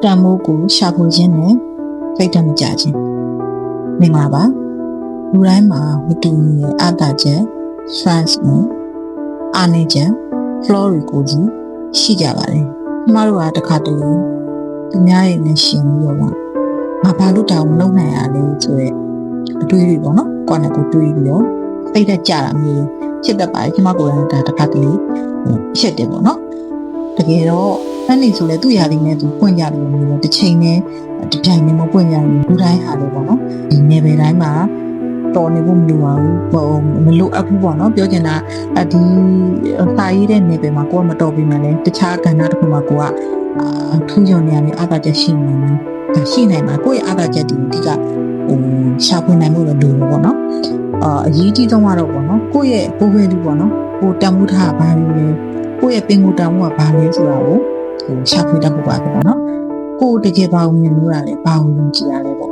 တန်မိုးကိုရှာဖွေခြင်းနဲ့စိတ်ဓာတ်မကြခြင်းမင်္ဂလာပါလူတိုင်းမှာမတူညီတဲ့အာသာချက် strength နဲ့အားနည်းချက် flaw တွေကိုကြီးရှိကြပါတယ်ကျမတို့ကတစ်ခါတလေသူများရဲ့နဲ့ရှင်ပြီးတော့ငါဘာလို့တောင်မလုပ်နိုင်ရလဲဆိုရဲအတွေးတွေပေါ့နော်ကိုယ်နဲ့ကိုတွေးပြီးတော့စိတ်ဓာတ်ကြတာမျိုးဖြစ်တတ်ပါတယ်ကျမကိုယ်ကတစ်ခါတလေဖြစ်တယ်ပေါ့နော်တကယ်တော့အဲ့ဒီဆိုလေသူ့ရာသီနဲ့သူပွင့်ကြတယ်မျိုးတစ်ချိန်နဲ့ဒီတိုင်းနဲ့မပွင့်ကြဘူးလူတိုင်းဟာလို့ပေါ့နော်ဒီနယ်ပယ်တိုင်းမှာတော်နေဖို့မလိုပါဘူးမလိုအပ်ဘူးပေါ့နော်ပြောချင်တာဒီစာရေးတဲ့နယ်ပယ်မှာကိုကမတော်ပြီမှလည်းတခြားကဏ္ဍတစ်ခုမှာကိုကထူးချွန်နေရမယ်အားသာချက်ရှိနေတယ်ဒါရှိနိုင်မှာကိုယ့်ရဲ့အားသာချက်ဒီကရှာဖွေနိုင်မှုလို့လိုပေါ့နော်အရေးကြီးဆုံးကတော့ပေါ့နော်ကိုယ့်ရဲ့ကိုယ်ပဲလူပေါ့နော်ကိုတန်ဖိုးထားဘာလို့လဲကိုယ့်ရဲ့ပင်ကိုယ်တန်ဖိုးကဘာလဲဆိုတာကိုရှာဖွေတတ်ဖို့ပါပေါ့နော်ကိုယ်တကယ်ဘာကိုမြင်လို့ရလဲဘာကိုယုံကြည်ရလဲပေါ့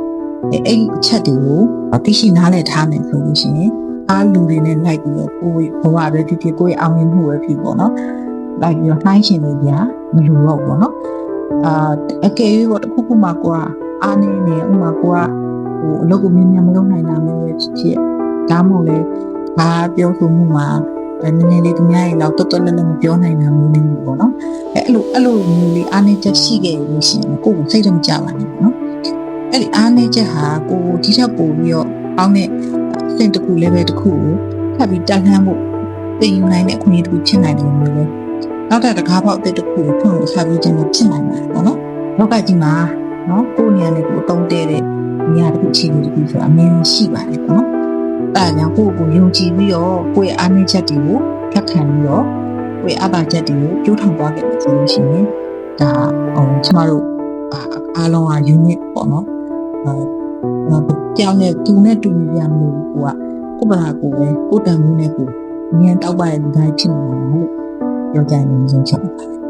အဲ့အချက်တွေကိုသိရှိနားလည်ထားမယ်ဆိုလို့ရှိရင်အားလူတွေနဲ့လိုက်ပြီးတော့ကိုယ်ဘဝပဲဖြစ်ဖြစ်ကိုယ့်ရဲ့အောင်မြင်မှုပဲဖြစ်ပေါ့နော်လိုက်ပြီးတော့နှိုင်းရှင်နေကြမလိုတော့ပေါ့နော်အကယ်၍ပေါ့တစ်ခုခုမှကိုကအားနေနေဥမာကိုကအလုပ်ကိုမြင်မြင်မလုပ်နိုင်တာမျိုးပဲဖြစ်ဖြစ်ဒါမှမဟုတ်လေဘာပြောဆိုမှုမှာနည်းနည်းလေးသူများရဲ့တော့တော်တော်လည်းမပြောနိုင်တာမျိုးလေးပေါ့နော်အဲ့လိုမျိုးလေးအားနေချက်ရှိခဲ့လို့ရှိရင်ကိုယ်ကိုစိတ်တော့မကြပါနဲ့ပေါ့နော်အဲ့ဒီအားနေချက်ဟာကိုဒီထက်ပိုပြီးတော့အောင်းတဲ့အဆင့်တစ်ခု level တစ်ခုကိုထပ်ပြီးတက်လှမ်းဖို့တင်ယူနိုင်တဲ့အခွင့်အရေးတစ်ခုဖြစ်နိုင်တယ်မျိုးလေနောက်တစ်ခါပေါက်တစ်ခုကိုဖွင့်လို့ဆက်ပြီးခြင်းဖြစ်နိုင်တယ်ပေါ့နော်လောကကြီးမှာနော်ကိုယ်နေရာနဲ့ကိုယ်အတုံးတဲတဲ့နေရာတစ်ခုအခြေအနေတစ်ခုဆိုတာအများကြီးရှိပါတယ်ပေါ့နော်အဲ့ဒါကြောင့်ကိုယ်ကိုယုံကြည်ပြီးတော့ကိုယ့်ရဲ့အားနည်းချက်တွေကိုဖတ်ခံပြီးတော့ကိုယ့်ရဲ့အားသာချက်တွေကိုကျိုးထောင်သွားခဲ့တယ်ဆိုလို့ရှိရင်ဒါကျမတို့အားလုံးက unit ပေါ့နော်ကြောင်နဲ့သူနဲ့တူညီရမလို့ကိုယ်ပလာကိုပဲကိုယ်တန်မှုနဲ့ကိုယ်ဉာဏ်တောက်ပါရဲ့လူတိုင်းဖြစ်နေမှာလို့ပြောကြရင်ဆုံးချက်ပါတယ်